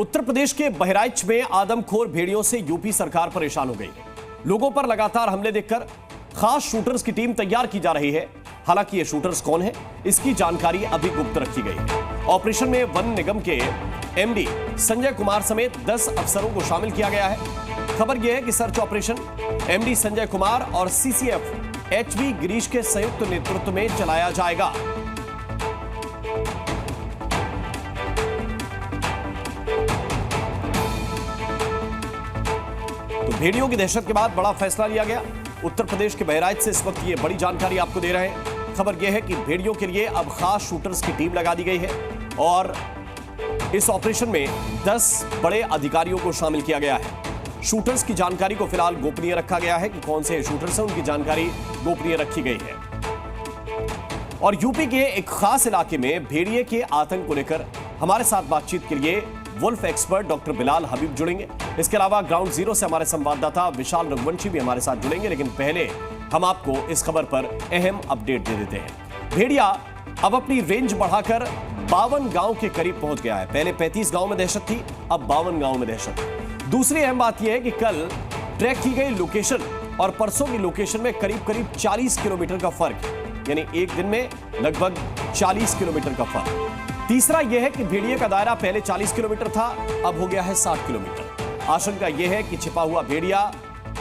उत्तर प्रदेश के बहराइच में आदमखोर भेड़ियों से यूपी सरकार परेशान हो गई है। लोगों पर लगातार हमले देखकर खास शूटर्स की टीम तैयार की जा रही है। हालांकि ये शूटर्स कौन है, इसकी जानकारी अभी गुप्त रखी गई है। ऑपरेशन में वन निगम के एमडी संजय कुमार समेत 10 अफसरों को शामिल किया गया है। खबर यह है कि search operation MD Sanjay Kumar और सीसीएफ एचवी गिरीश के संयुक्त नेतृत्व में चलाया जाएगा। तो भेड़ियों की दहशत के बाद बड़ा फैसला लिया गया। उत्तर प्रदेश के बहराइच से इस वक्त ये बड़ी जानकारी आपको दे रहे हैं। खबर यह है कि भेड़ियों के लिए अब खास शूटर्स की टीम लगा दी गई है और इस ऑपरेशन में 10 बड़े अधिकारियों को शामिल किया गया है। शूटर्स की जानकारी को फिलहाल गोपनीय रखा गया है कि कौन से शूटर्स हैं, उनकी जानकारी गोपनीय रखी गई है। और यूपी के एक खास इलाके में भेड़िए के आतंक को लेकर हमारे साथ बातचीत के लिए वुल्फ एक्सपर्ट डॉक्टर बिलाल हबीब जुड़ेंगे। इसके अलावा ग्राउंड जीरो से हमारे संवाददाता विशाल रघुवंशी भी हमारे साथ जुड़ेंगे। लेकिन पहले हम आपको इस खबर पर अहम अपडेट दे देते हैं। भेड़िया अब अपनी रेंज बढ़ाकर 52 गांव के करीब पहुंच गया है। पहले 35 गांव में दहशत थी, अब 52 गांव में दहशत है। दूसरी अहम बात यह है कि कल ट्रैक की गई लोकेशन और परसों की लोकेशन में करीब 40 किलोमीटर का फर्क है, यानी एक दिन में लगभग 40 किलोमीटर का फर्क। तीसरा यह है कि भेड़िए का दायरा पहले 40 किलोमीटर था, अब हो गया है 60 किलोमीटर। आशंका यह है कि छिपा हुआ भेड़िया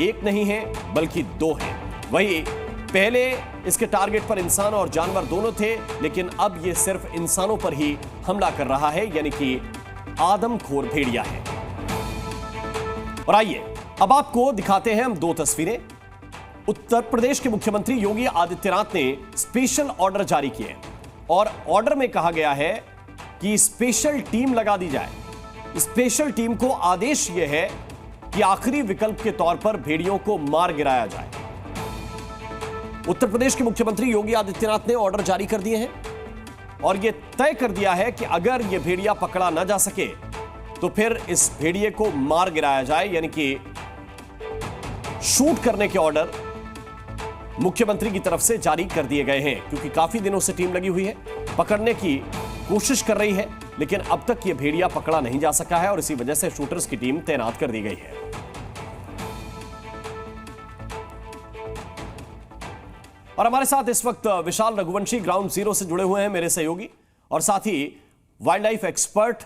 एक नहीं है बल्कि 2 है। वही पहले इसके टारगेट पर इंसान और जानवर दोनों थे, लेकिन अब यह सिर्फ इंसानों पर ही हमला कर रहा है, यानी कि आदमखोर भेड़िया है। और आइए अब आपको दिखाते हैं हम 2 तस्वीरें। उत्तर प्रदेश के मुख्यमंत्री योगी आदित्यनाथ ने स्पेशल ऑर्डर जारी किए और ऑर्डर में कहा गया है कि स्पेशल टीम लगा दी जाए। स्पेशल टीम को आदेश यह है कि आखिरी विकल्प के तौर पर भेड़ियों को मार गिराया जाए। उत्तर प्रदेश के मुख्यमंत्री योगी आदित्यनाथ ने ऑर्डर जारी कर दिए हैं और यह तय कर दिया है कि अगर यह भेड़िया पकड़ा ना जा सके तो फिर इस भेड़िए को मार गिराया जाए, यानी कि शूट करने के ऑर्डर मुख्यमंत्री की तरफ से जारी कर दिए गए हैं। क्योंकि काफी दिनों से टीम लगी हुई है, पकड़ने की कोशिश कर रही है, लेकिन अब तक यह भेड़िया पकड़ा नहीं जा सका है और इसी वजह से शूटर्स की टीम तैनात कर दी गई है। और हमारे साथ इस वक्त विशाल रघुवंशी ग्राउंड जीरो से जुड़े हुए हैं, मेरे सहयोगी, और साथ ही wildlife expert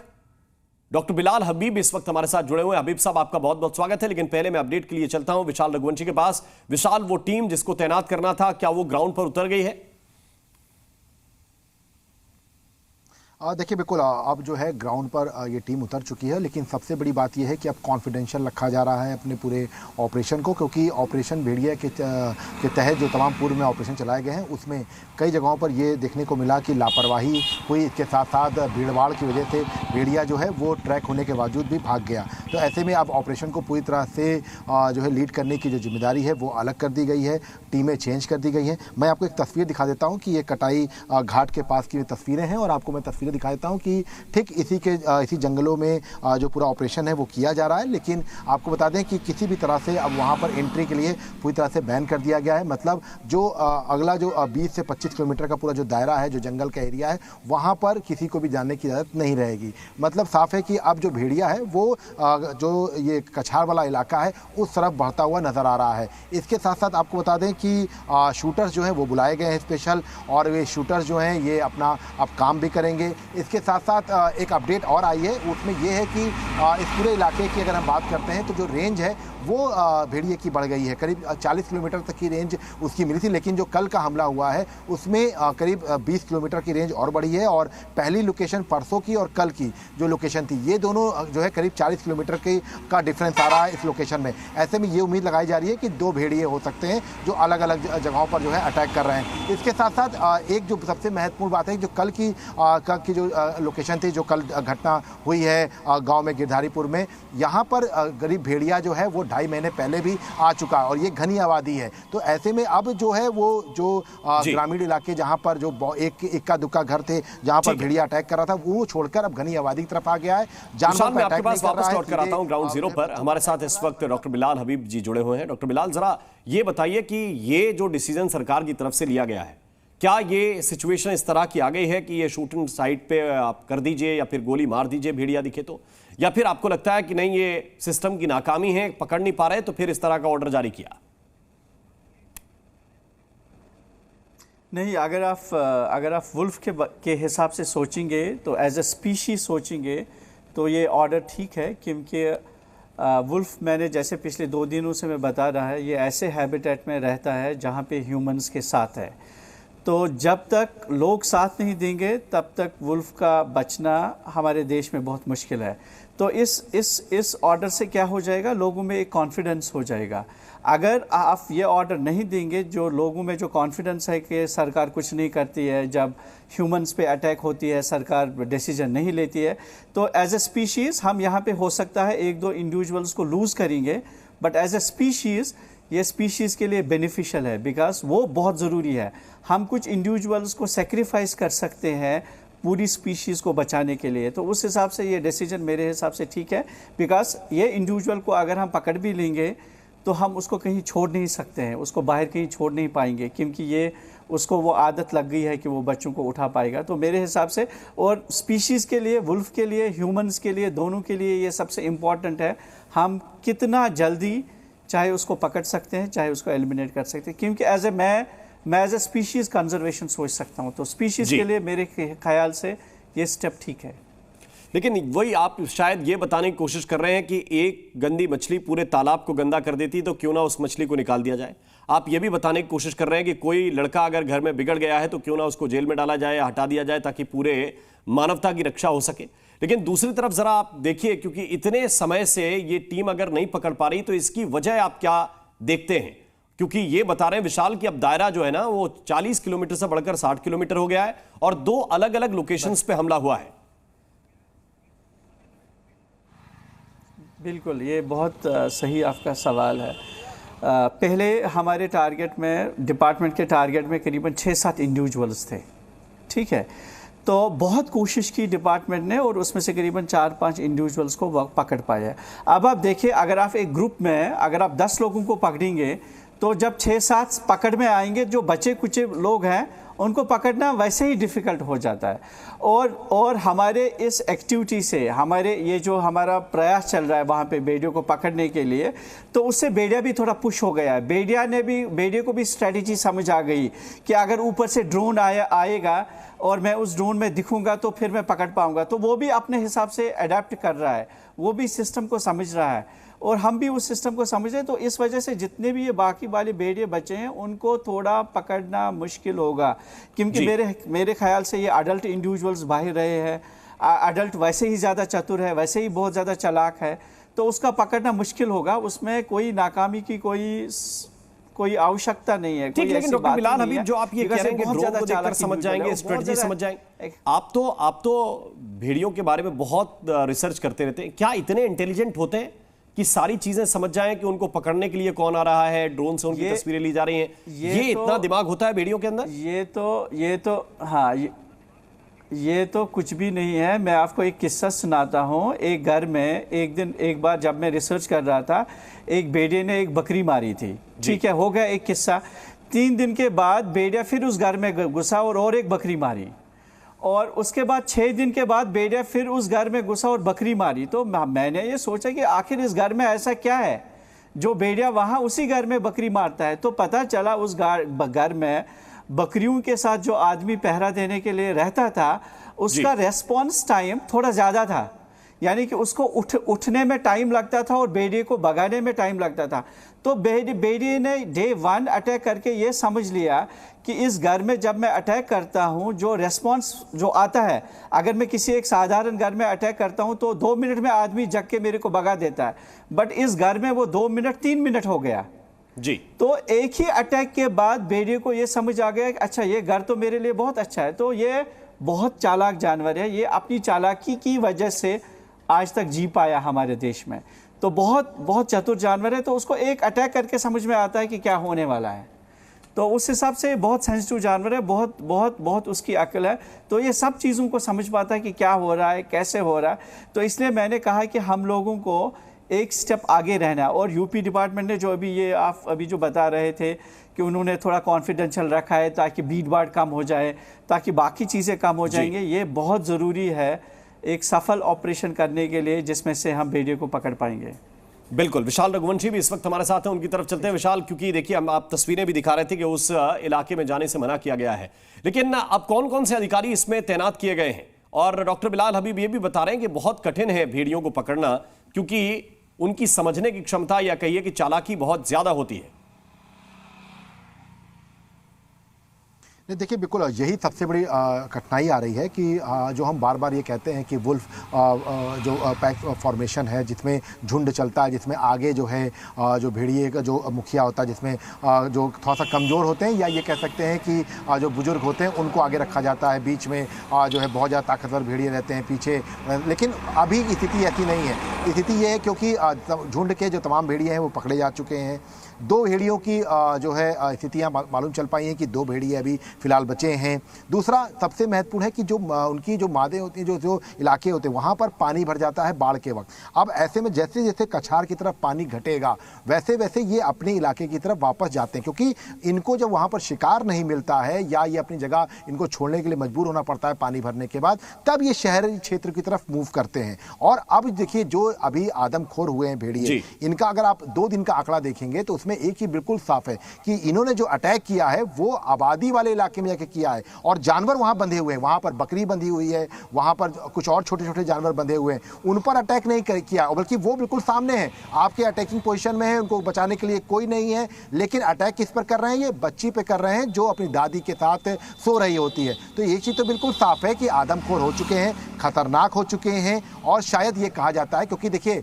doctor Bilal Habib इस वक्त हमारे साथ जुड़े हुए हैं। हबीब साहब, आपका बहुत बहुत स्वागत है। लेकिन पहले मैं अपडेट के लिए चलता हूं विशाल रघुवंशी के पास। विशाल, वो टीम जिसको तैनात करना था, क्या वो ग्राउंड पर उतर गई है? देखिए, बिल्कुल अब जो है ग्राउंड पर ये टीम उतर चुकी है, लेकिन सबसे बड़ी बात ये है कि अब कॉन्फिडेंशियल रखा जा रहा है अपने पूरे ऑपरेशन को, क्योंकि ऑपरेशन भेड़िया के तहत जो तमाम पूर्व में ऑपरेशन चलाए गए हैं उसमें कई जगहों पर ये देखने को मिला कि लापरवाही हुई। इसके साथ साथ भीड़भाड़ की वजह से भेड़िया जो है वो ट्रैक होने के बावजूद भी भाग गया। तो ऐसे में अब ऑपरेशन को पूरी तरह से जो है लीड करने की जो जिम्मेदारी है वो अलग कर दी गई है, टीमें चेंज कर दी गई हैं। मैं आपको एक तस्वीर दिखा देता हूँ कि ये कटाई घाट के पास की तस्वीरें हैं और आपको मैं तस्वीरें दिखा देता हूं कि ठीक इसी जंगलों में जो पूरा ऑपरेशन है वो किया जा रहा है। लेकिन आपको बता दें कि किसी भी तरह से अब वहां पर एंट्री के लिए पूरी तरह से बैन कर दिया गया है। मतलब जो अगला जो 20 से 25 किलोमीटर का पूरा जो दायरा है, जो जंगल का एरिया है, वहां पर किसी को भी जाने की इजाजत नहीं रहेगी। मतलब साफ है कि अब जो भेड़िया है वो जो ये कछार वाला इलाका है उस तरफ बढ़ता हुआ नजर आ रहा है। इसके साथ साथ आपको बता दें कि शूटर्स जो है वो बुलाए गए हैं स्पेशल, और वे शूटर्स जो हैं ये अपना अब काम भी करेंगे। इसके साथ साथ एक अपडेट और आई है, उसमें यह है कि इस पूरे इलाके की अगर हम बात करते हैं तो जो रेंज है वो भेड़िए की बढ़ गई है। करीब 40 किलोमीटर तक की रेंज उसकी मिली थी, लेकिन जो कल का हमला हुआ है उसमें करीब 20 किलोमीटर की रेंज और बढ़ी है। और पहली लोकेशन परसों की और कल की जो लोकेशन थी, ये दोनों जो है करीब 40 किलोमीटर का डिफरेंस आ रहा है इस लोकेशन में। ऐसे में ये उम्मीद लगाई जा रही है कि 2 भेड़िए हो सकते हैं जो अलग अलग जगहों पर जो है अटैक कर रहे हैं। इसके साथ साथ एक जो सबसे महत्वपूर्ण बात है, जो कल की जो लोकेशन थी, जो कल घटना हुई है गांव में गिरधारीपुर में, यहाँ पर गरीब भेड़िया जो है वो 2.5 महीने पहले भी आ चुका है और ये घनी आबादी है। तो ऐसे में अब जो है वो जो ग्रामीण इलाके जहाँ पर जो इक्का दुक्का घर थे जहाँ पर भेड़िया अटैक कर रहा था, वो छोड़कर अब घनी आबादी की तरफ आ गया है। जानवर मैं आपके पास वापस लौट कर आता हूं ग्राउंड जीरो पर। हमारे साथ इस वक्त डॉक्टर बिलाल हबीब जी जुड़े हुए हैं। डॉक्टर बिलाल, जरा ये बताइए कि ये जो डिसीजन सरकार की तरफ से लिया गया है, क्या ये सिचुएशन इस तरह की आ गई है कि ये शूटिंग साइट पे आप कर दीजिए या फिर गोली मार दीजिए भेड़िया दिखे तो, या फिर आपको लगता है कि नहीं, ये सिस्टम की नाकामी है, पकड़ नहीं पा रहे, तो फिर इस तरह का ऑर्डर जारी किया? नहीं, अगर आप वुल्फ के हिसाब से सोचेंगे, तो एज ए स्पीशी सोचेंगे, तो ये ऑर्डर ठीक है, क्योंकि वुल्फ, मैंने जैसे पिछले 2 दिनों से मैं बता रहा है, ये ऐसे हैबिटेट में रहता है जहाँ पे ह्यूमंस के साथ है। तो जब तक लोग साथ नहीं देंगे तब तक वुल्फ का बचना हमारे देश में बहुत मुश्किल है। तो इस ऑर्डर से क्या हो जाएगा, लोगों में एक कॉन्फिडेंस हो जाएगा। अगर आप ये ऑर्डर नहीं देंगे, जो लोगों में जो कॉन्फिडेंस है कि सरकार कुछ नहीं करती है, जब ह्यूमंस पे अटैक होती है सरकार डिसीजन नहीं लेती है, तो एज ए स्पीशीज़ हम यहाँ पे हो सकता है 1-2 इंडिविजुअल्स को लूज़ करेंगे, बट एज ए स्पीशीज़ ये स्पीशीज़ के लिए बेनिफिशियल है, बिकॉज वो बहुत ज़रूरी है। हम कुछ इंडिविजुअल्स को सेक्रीफाइस कर सकते हैं पूरी स्पीशीज़ को बचाने के लिए। तो उस हिसाब से ये डिसीजन मेरे हिसाब से ठीक है, बिकॉज ये इंडिविजुअल को अगर हम पकड़ भी लेंगे तो हम उसको कहीं छोड़ नहीं सकते हैं, उसको बाहर कहीं छोड़ नहीं पाएंगे, क्योंकि ये उसको वो आदत लग गई है कि वो बच्चों को उठा पाएगा। तो मेरे हिसाब से, और स्पीशीज़ के लिए, वुल्फ के लिए, ह्यूमंस के लिए, दोनों के लिए ये सबसे इम्पॉर्टेंट है, हम कितना जल्दी चाहे उसको पकड़ सकते हैं, चाहे उसको एलिमिनेट कर सकते हैं, क्योंकि मैं एज ए स्पीशीज़ कंजर्वेशन सोच सकता हूँ। तो स्पीशीज़ के लिए मेरे ख्याल से ये स्टेप ठीक है। लेकिन वही आप शायद ये बताने की कोशिश कर रहे हैं कि एक गंदी मछली पूरे तालाब को गंदा कर देती, तो क्यों ना उस मछली को निकाल दिया जाए। आप ये भी बताने की कोशिश कर रहे हैं कि कोई लड़का अगर घर में बिगड़ गया है तो क्यों ना उसको जेल में डाला जाए, हटा दिया जाए, ताकि पूरे मानवता की रक्षा हो सके। लेकिन दूसरी तरफ जरा आप देखिए, क्योंकि इतने समय से ये टीम अगर नहीं पकड़ पा रही, तो इसकी वजह आप क्या देखते हैं? क्योंकि ये बता रहे हैं विशाल कि अब दायरा जो है ना, वो 40 किलोमीटर से बढ़कर 60 किलोमीटर हो गया है, और 2 अलग अलग लोकेशंस पे हमला हुआ है। बिल्कुल, ये बहुत सही आपका सवाल है। पहले हमारे टारगेट में, डिपार्टमेंट के टारगेट में करीबन 6-7 इंडिविजुअल्स थे, ठीक है। तो बहुत कोशिश की डिपार्टमेंट ने, और उसमें से करीबन 4-5 इंडिविजुअल्स को पकड़ पाया। अब आप देखिए, अगर आप एक ग्रुप में अगर आप 10 लोगों को पकड़ेंगे, तो जब 6-7 पकड़ में आएंगे, जो बचे कुछ लोग हैं उनको पकड़ना वैसे ही डिफ़िकल्ट हो जाता है। और हमारे इस एक्टिविटी से, हमारे ये जो हमारा प्रयास चल रहा है वहाँ पे भेड़ियों को पकड़ने के लिए, तो उससे भेड़िया भी थोड़ा पुश हो गया है। भेड़ियों को भी स्ट्रेटजी समझ आ गई कि अगर ऊपर से ड्रोन आएगा और मैं उस ड्रोन में दिखूंगा तो फिर मैं पकड़ पाऊंगा। तो वो भी अपने हिसाब से अडेप्ट कर रहा है, वो भी सिस्टम को समझ रहा है, और हम भी उस सिस्टम को समझ रहे हैं। तो इस वजह से जितने भी ये बाकी वाले भेड़िए बचे हैं उनको थोड़ा पकड़ना मुश्किल होगा, क्योंकि मेरे ख्याल से ये अडल्ट इंडिविजुअल्स बाहर रहे हैं। अडल्ट वैसे ही ज़्यादा चतुर है, वैसे ही बहुत ज़्यादा चालाक है, तो उसका पकड़ना मुश्किल होगा। उसमें कोई नाकामी की कोई आवश्यकता नहीं है। ठीक, लेकिन डॉक्टर बिलाल हबीब, जो आप ये कह रहे हैं कि ड्रोन को देखकर समझ जाएंगे, स्ट्रेटजी समझ जाएंगे, आप तो भेड़ियों के बारे में बहुत रिसर्च करते रहते हैं, क्या इतने इंटेलिजेंट होते हैं कि सारी चीजें समझ जाएं कि उनको पकड़ने के लिए कौन आ रहा है, ड्रोन से उनकी तस्वीरें ली जा रही हैं? ये इतना दिमाग होता है भेड़ियों के अंदर? ये तो कुछ भी नहीं है। मैं आपको एक किस्सा सुनाता हूँ। एक घर में एक बार जब मैं रिसर्च कर रहा था, एक भेड़िए ने एक बकरी मारी थी, ठीक है, हो गया एक किस्सा। 3 दिन के बाद भेड़िया फिर उस घर में घुसा और एक बकरी मारी, और उसके बाद 6 दिन के बाद भेड़िया फिर उस घर में घुसा और बकरी मारी। तो मैंने ये सोचा कि आखिर इस घर में ऐसा क्या है जो भेड़िया वहाँ उसी घर में बकरी मारता है। तो पता चला उस घर में बकरियों के साथ जो आदमी पहरा देने के लिए रहता था, उसका रेस्पॉन्स टाइम थोड़ा ज़्यादा था, यानी कि उसको उठने में टाइम लगता था और भेड़िए को भगाने में टाइम लगता था। तो भेड़िए ने डे 1 अटैक करके ये समझ लिया कि इस घर में जब मैं अटैक करता हूँ, जो रेस्पॉन्स जो आता है, अगर मैं किसी एक साधारण घर में अटैक करता हूँ तो 2 मिनट में आदमी जग के मेरे को भगा देता है, बट इस घर में वो 2 मिनट 3 मिनट हो गया जी। तो एक ही अटैक के बाद भेड़िए को ये समझ आ गया कि अच्छा, ये घर तो मेरे लिए बहुत अच्छा है। तो ये बहुत चालाक जानवर है, ये अपनी चालाकी की वजह से आज तक जी पाया हमारे देश में। तो बहुत चतुर जानवर है, तो उसको एक अटैक करके समझ में आता है कि क्या होने वाला है। तो उस हिसाब से बहुत सेंसिटिव जानवर है, बहुत उसकी अक्ल है, तो ये सब चीज़ों को समझ पाता है कि क्या हो रहा है, कैसे हो रहा है। तो इसलिए मैंने कहा कि हम लोगों को एक स्टेप आगे रहना है। और यूपी डिपार्टमेंट ने जो आप अभी जो बता रहे थे कि उन्होंने थोड़ा कॉन्फिडेंशियल रखा है ताकि भीड़ भाड़ कम हो जाए, ताकि बाकी चीज़ें कम हो जाएंगे, ये बहुत ज़रूरी है एक सफल ऑपरेशन करने के लिए जिसमें से हम भेड़ियों को पकड़ पाएंगे। बिल्कुल, विशाल रघुवंशी भी इस वक्त हमारे साथ हैं, उनकी तरफ चलते हैं। विशाल, क्योंकि देखिए हम आप तस्वीरें भी दिखा रहे थे कि उस इलाके में जाने से मना किया गया है, लेकिन अब कौन कौन से अधिकारी इसमें तैनात किए गए हैं? और डॉक्टर बिलाल हबीब ये भी बता रहे हैं कि बहुत कठिन है भेड़ियों को पकड़ना, क्योंकि उनकी समझने की क्षमता या कहिए कि चालाकी बहुत ज्यादा होती है। देखिए, बिल्कुल यही सबसे बड़ी कठिनाई आ रही है कि जो हम बार बार ये कहते हैं कि वुल्फ जो पैक फॉर्मेशन है, जिसमें झुंड चलता है, जिसमें आगे जो है जो भेड़िए का जो मुखिया होता है, जिसमें जो थोड़ा सा कमज़ोर होते हैं या ये कह सकते हैं कि जो बुजुर्ग होते हैं उनको आगे रखा जाता है, बीच में जो है बहुत ज़्यादा ताकतवर भेड़िए रहते हैं पीछे। लेकिन अभी स्थिति ऐसी नहीं है। स्थिति ये है क्योंकि झुंड के जो तमाम भेड़िए हैं वो पकड़े जा चुके हैं। 2 भेड़ियों की जो है स्थितियाँ मालूम चल पाई हैं कि 2 भेड़िए अभी फिलहाल बचे हैं। दूसरा सबसे महत्वपूर्ण है कि जो उनकी जो मादें होती हैं, जो इलाके होते हैं, वहाँ पर पानी भर जाता है बाढ़ के वक्त। अब ऐसे में जैसे जैसे कछार की तरफ पानी घटेगा वैसे वैसे ये अपने इलाके की तरफ वापस जाते हैं, क्योंकि इनको जब वहाँ पर शिकार नहीं मिलता है या ये अपनी जगह इनको छोड़ने के लिए मजबूर होना पड़ता है पानी भरने के बाद, तब ये शहरी क्षेत्र की तरफ मूव करते हैं। और अब देखिए, जो अभी आदमखोर हुए हैं भेड़िए, इनका अगर आप 2 दिन का आंकड़ा देखेंगे तो उसमें एक ही बिल्कुल साफ है कि इन्होंने जो अटैक किया है वो आबादी वाले इलाके में जाके किया है, और जानवर वहां बंधे हुए हैं, वहां पर बकरी बंधी हुई है, वहां पर कुछ और छोटे छोटे जानवर बंधे हुए हैं, उन पर अटैक नहीं किया, बल्कि वो बिल्कुल सामने है, आपके अटैकिंग पोजीशन में है, उनको बचाने के लिए कोई नहीं है। लेकिन अटैक किस पर कर रहे हैं? ये बच्ची पे कर रहे हैं जो अपनी दादी के साथ सो रही होती है। तो ये चीज तो बिल्कुल साफ है कि आदमखोर हो चुके हैं, खतरनाक हो चुके हैं। और शायद ये कहा जाता है, क्योंकि देखिए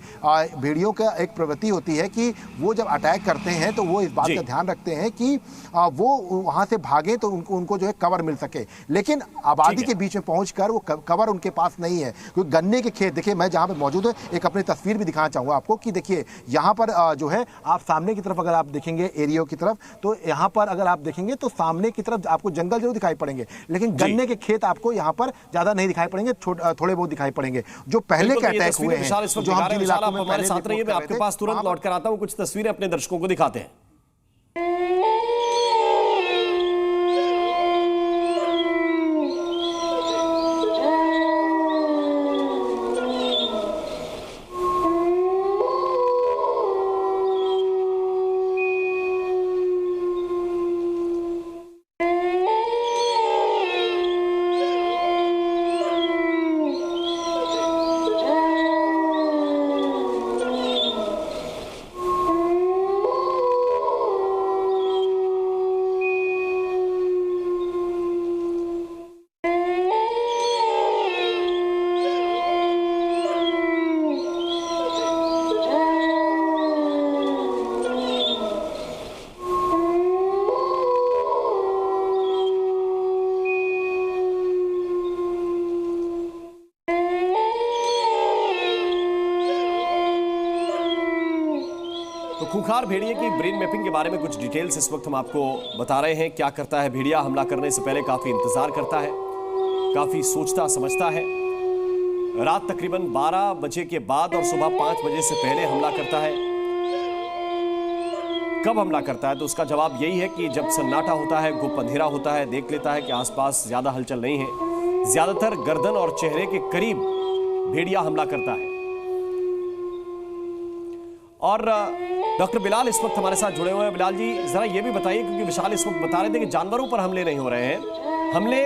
भेड़ियों का एक प्रवृत्ति होती है कि वो जब अटैक करते हैं तो वो इस बात का ध्यान रखते हैं कि वो वहां से भागे तो उनको जो है कवर मिल सके, लेकिन आबादी के बीच में पहुंचकर वो कवर उनके पास नहीं है। क्योंकि गन्ने के खेत, देखिए मैं जहां पे मौजूद हूं, एक अपनी तस्वीर भी दिखाना चाहूंगा आपको कि देखिए यहां पर जो है आप सामने की तरफ अगर आप देखेंगे एरिया की तरफ, तो यहां पर अगर आप देखेंगे तो सामने की तरफ आपको जंगल जरूर दिखाई पड़ेंगे, लेकिन गन्ने के खेत आपको यहां पर ज्यादा नहीं दिखाई पड़ेंगे, थोड़े बहुत दिखाई पड़ेंगे। जो पहले के अटैक हुए हैं, जो हम जिन इलाकों में हमारे साथ रहिए, मैं आपके पास तुरंत लौट कर आता हूं, कुछ तस्वीरें अपने दर्शकों को दिखाते हैं। तो खूंखार भेड़िए की ब्रेन मैपिंग के बारे में कुछ डिटेल्स इस वक्त हम आपको बता रहे हैं। क्या करता है भेड़िया? हमला करने से पहले काफी इंतजार करता है, काफी सोचता समझता है। रात तकरीबन 12 बजे के बाद और सुबह 5 बजे से पहले हमला करता है। कब हमला करता है? तो उसका जवाब यही है कि जब सन्नाटा होता है, गुप्त अंधेरा होता है, देख लेता है कि आसपास ज्यादा हलचल नहीं है। ज्यादातर गर्दन और चेहरे के करीब भेड़िया हमला करता है। और डॉक्टर बिलाल इस वक्त हमारे साथ जुड़े हुए हैं। बिलाल जी, जरा ये भी बताइए, क्योंकि विशाल इस वक्त बता रहे थे कि जानवरों पर हमले नहीं हो रहे हैं, हमले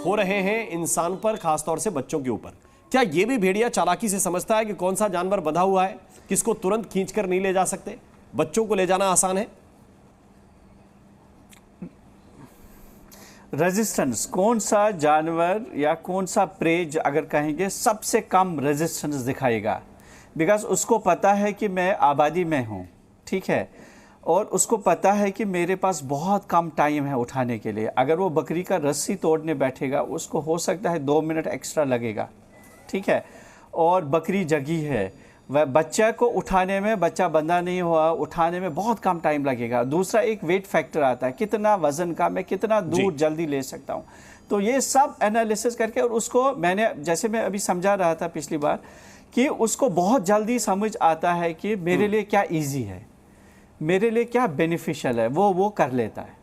हो रहे हैं इंसान पर, खासतौर से बच्चों के ऊपर। क्या ये भी भेड़िया चालाकी से समझता है कि कौन सा जानवर बंधा हुआ है, किसको तुरंत खींचकर नहीं ले जा सकते? बच्चों को ले जाना आसान है? रेजिस्टेंस, कौन सा जानवर या कौन सा प्रे अगर कहेंगे सबसे कम रेजिस्टेंस दिखाएगा? बिकॉज उसको पता है कि मैं आबादी में हूँ, ठीक है, और उसको पता है कि मेरे पास बहुत कम टाइम है उठाने के लिए। अगर वो बकरी का रस्सी तोड़ने बैठेगा, उसको हो सकता है 2 मिनट एक्स्ट्रा लगेगा, ठीक है, और बकरी जगी है, वह बच्चा को उठाने में, बच्चा बंधा नहीं हुआ, उठाने में बहुत कम टाइम लगेगा। दूसरा एक वेट फैक्टर आता है, कितना वजन का मैं कितना दूर जल्दी ले सकता हूँ। तो ये सब एनालिसिस करके, और उसको मैंने, जैसे मैं अभी समझा रहा था पिछली बार, कि उसको बहुत जल्दी समझ आता है कि मेरे लिए क्या इजी है, मेरे लिए क्या बेनिफिशियल है, वो कर लेता है।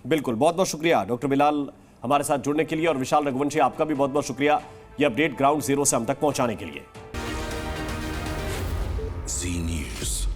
बिल्कुल, बहुत बहुत शुक्रिया डॉक्टर बिलाल हमारे साथ जुड़ने के लिए, और विशाल रघुवंशी आपका भी बहुत बहुत शुक्रिया ये अपडेट ग्राउंड जीरो से हम तक पहुंचाने के लिए। Zee News.